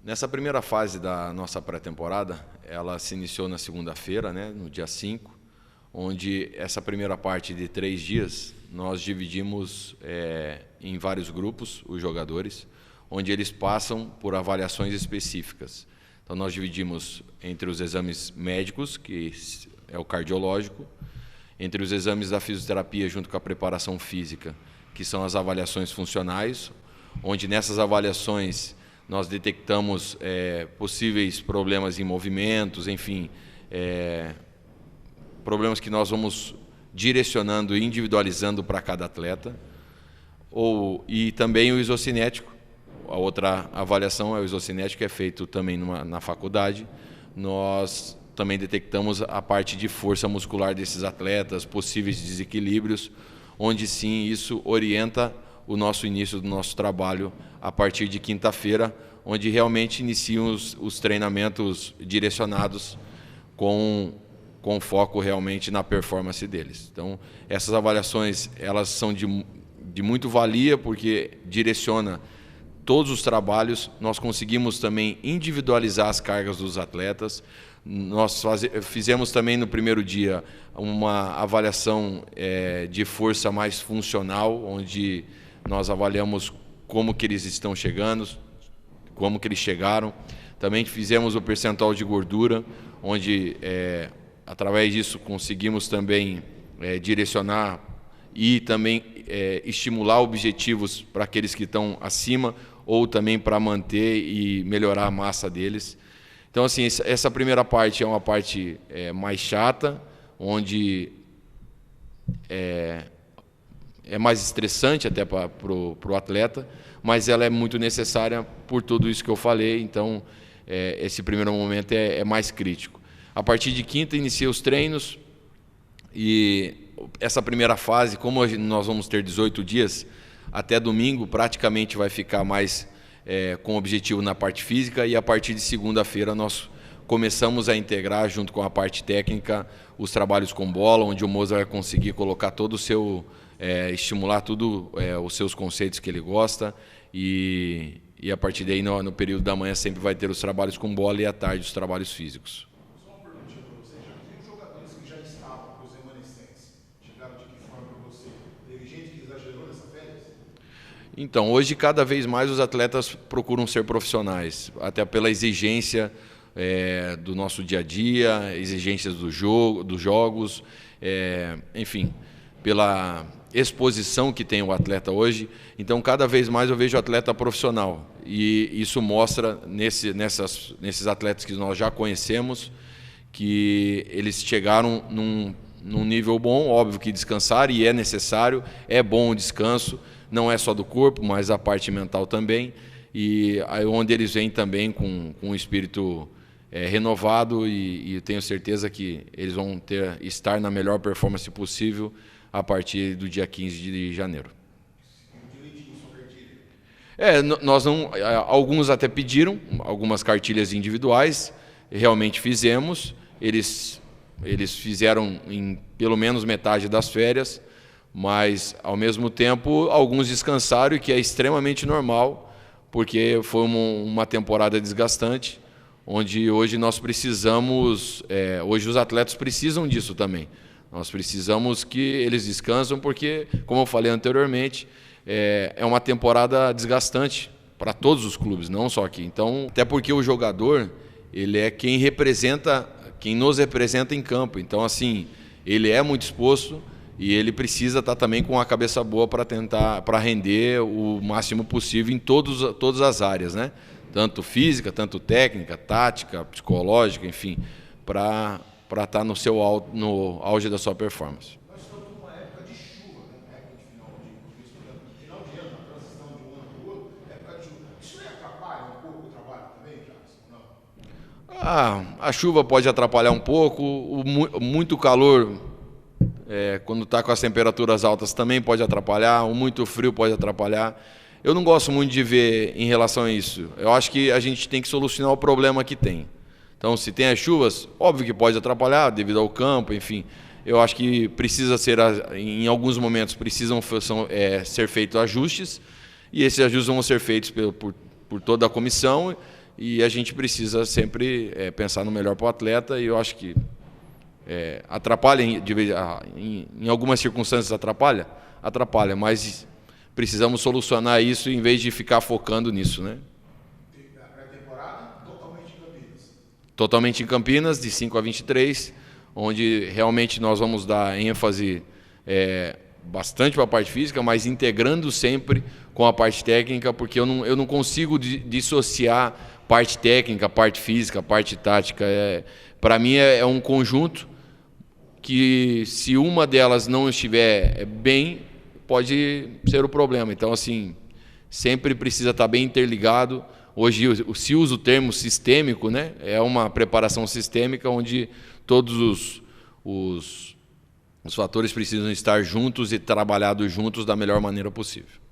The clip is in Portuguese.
Nessa primeira fase da nossa pré-temporada, ela se iniciou na segunda-feira, né, no dia 5, onde essa primeira parte de 3 dias nós dividimos em vários grupos os jogadores, onde eles passam por avaliações específicas. Então nós dividimos entre os exames médicos, que é o cardiológico, entre os exames da fisioterapia junto com a preparação física, que são as avaliações funcionais, onde nessas avaliações nós detectamos possíveis problemas em movimentos, enfim, problemas que nós vamos direcionando e individualizando para cada atleta. E também o isocinético. A outra avaliação é o isocinético, que é feito também na faculdade. Nós também detectamos a parte de força muscular desses atletas, possíveis desequilíbrios, onde sim isso orienta o nosso início do nosso trabalho a partir de quinta-feira, onde realmente iniciam os treinamentos direcionados com foco realmente na performance deles. Então, essas avaliações elas são de muito valia, porque direciona todos os trabalhos. Nós conseguimos também individualizar as cargas dos atletas. Nós fizemos também no primeiro dia uma avaliação de força mais funcional, onde nós avaliamos como que eles estão chegando, como que eles chegaram. Também fizemos o percentual de gordura, onde através disso conseguimos também direcionar e também estimular objetivos para aqueles que estão acima, ou também para manter e melhorar a massa deles. Então, assim, essa primeira parte é uma parte mais chata, onde é mais estressante até para o atleta, mas ela é muito necessária por tudo isso que eu falei. Então, esse primeiro momento é mais crítico. A partir de quinta, inicia os treinos, e essa primeira fase, como nós vamos ter 18 dias, até domingo praticamente vai ficar mais com objetivo na parte física, e a partir de segunda-feira nós começamos a integrar junto com a parte técnica os trabalhos com bola, onde o Mozart vai conseguir colocar todo o seu estimular tudo os seus conceitos que ele gosta, e a partir daí no período da manhã sempre vai ter os trabalhos com bola e à tarde os trabalhos físicos. Só uma perguntinha para você, já que os jogadores que já estavam, os remanescentes, chegaram de que forma para você? Teve gente que exagerou nessa férias? Então, hoje cada vez mais os atletas procuram ser profissionais, até pela exigência do nosso dia a dia, exigências dos jogos, enfim, pela exposição que tem o atleta hoje. Então, cada vez mais eu vejo atleta profissional, e isso mostra nesses atletas que nós já conhecemos, que eles chegaram num nível bom. Óbvio que descansar, e é necessário, é bom o descanso, não é só do corpo, mas a parte mental também, e aí onde eles vêm também com um espírito renovado, e eu tenho certeza que eles vão estar na melhor performance possível a partir do dia 15 de janeiro. Nós não, alguns até pediram algumas cartilhas individuais, realmente fizemos, eles fizeram em pelo menos metade das férias, mas ao mesmo tempo alguns descansaram, que é extremamente normal, porque foi uma temporada desgastante, onde hoje nós precisamos, hoje os atletas precisam disso também. Nós precisamos que eles descansem, porque, como eu falei anteriormente, é uma temporada desgastante para todos os clubes, não só aqui. Então, até porque o jogador, ele é quem nos representa em campo. Então, assim, ele é muito exposto, e ele precisa estar também com a cabeça boa para render o máximo possível em todas as áreas, né? Tanto física, tanto técnica, tática, psicológica, enfim, para estar no auge da sua performance. Nós estamos numa época de chuva, né? Época de final de ano, a transição de um ano para o outro, época de chuva. Isso aí atrapalha um pouco o trabalho também, Jackson? Não? A chuva pode atrapalhar um pouco, muito calor, quando está com as temperaturas altas, também pode atrapalhar, o muito frio pode atrapalhar. Eu não gosto muito de ver em relação a isso. Eu acho que a gente tem que solucionar o problema que tem. Então, se tem as chuvas, óbvio que pode atrapalhar devido ao campo, enfim. Eu acho que precisa ser, em alguns momentos, precisam ser feitos ajustes, e esses ajustes vão ser feitos por toda a comissão, e a gente precisa sempre pensar no melhor para o atleta, e eu acho que atrapalha, em algumas circunstâncias atrapalha, mas precisamos solucionar isso em vez de ficar focando nisso, né? A pré-temporada totalmente em Campinas. Totalmente em Campinas, de 5 a 23, onde realmente nós vamos dar ênfase bastante para a parte física, mas integrando sempre com a parte técnica, porque eu não consigo dissociar parte técnica, parte física, parte tática. Para mim é um conjunto que, se uma delas não estiver bem, pode ser o problema. Então, assim, sempre precisa estar bem interligado. Hoje se usa o termo sistêmico, né? É uma preparação sistêmica onde todos os fatores precisam estar juntos e trabalhados juntos da melhor maneira possível.